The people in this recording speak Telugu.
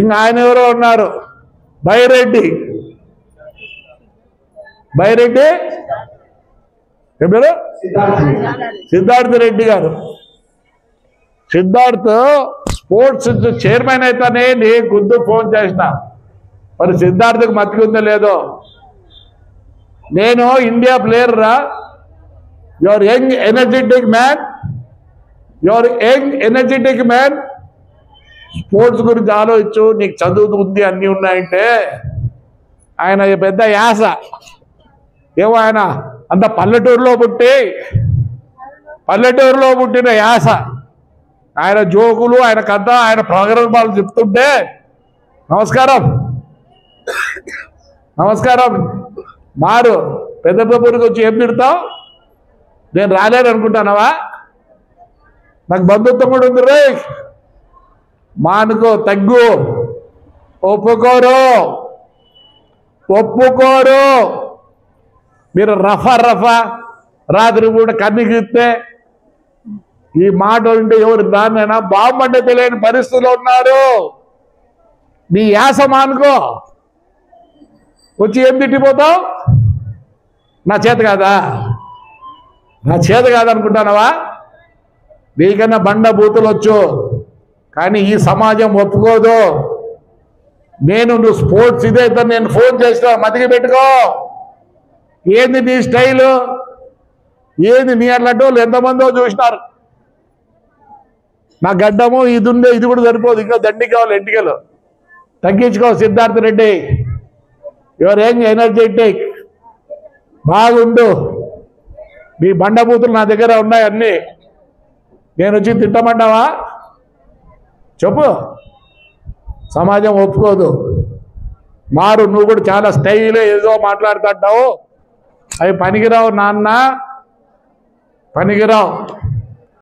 ఇంకా ఆయన ఎవరో ఉన్నారు, బైరెడ్డి ఎవరు, సిద్ధార్థ రెడ్డి గారు. సిద్ధార్థ్ స్పోర్ట్స్ చైర్మన్ అయితేనే నీ గుద్దు ఫోన్ చేసిన. మరి సిద్ధార్థకు మతికుందో లేదో. నేను ఇండియా ప్లేయర్ రా, your young energetic man, sports గురించి ఆలోచించు, నీకు చదువు ఉంది అన్నీ ఉన్నాయంటే. ఆయన పెద్ద యాస ఏమో, ఆయన అంత పల్లెటూరులో పుట్టిన యాస. ఆయన జోకులు, ఆయన కథ, ఆయన ప్రోగ్రామాలు చెప్తుంటే నమస్కారం మారు పెద్ద ఊరికి వచ్చి ఏం తిడతావు? నేను రాలేను అనుకుంటానవా? నాకు బంధుత్వం కూడా ఉంది రే. మానుకో, తగ్గు, ఒప్పుకోరు. మీరు రఫా రాత్రి పూట కన్నిగిస్తే ఈ మాట ఉంటే ఎవరు దాన్నైనా బాగుంటే తెలియని పరిస్థితుల్లో ఉన్నారు. నీ యాస మానుకో. వచ్చి ఏం తిట్టిపోతావు? నా చేత కాదనుకుంటానవా? నీకన్నా బండ బూతులు వచ్చు, కానీ ఈ సమాజం ఒప్పుకోదు. నువ్వు స్పోర్ట్స్ ఇదైతే నేను ఫోన్ చేస్తా, మతికి పెట్టుకో. ఏంది నీ స్టైలు, ఏంది నీ అట్లాంటి ఎంతమందో చూసినారు. నా గడ్డము ఇది ఉండే, ఇది కూడా సరిపోదు, ఇంకా దండి కావాలి ఎంటికలు. తగ్గించుకో Siddharth Reddy. Your young energetic, బాగుండు. మీ బండబూతులు నా దగ్గర ఉన్నాయి అన్నీ. నేను వచ్చి తిట్టమంటావా? చెప్పు. సమాజం ఒప్పుకోదు. మారు, నువ్వు కూడా చాలా స్టైల్ ఏదో మాట్లాడుతుంటావు. అవి పనికిరావు నాన్న, పనికిరావు.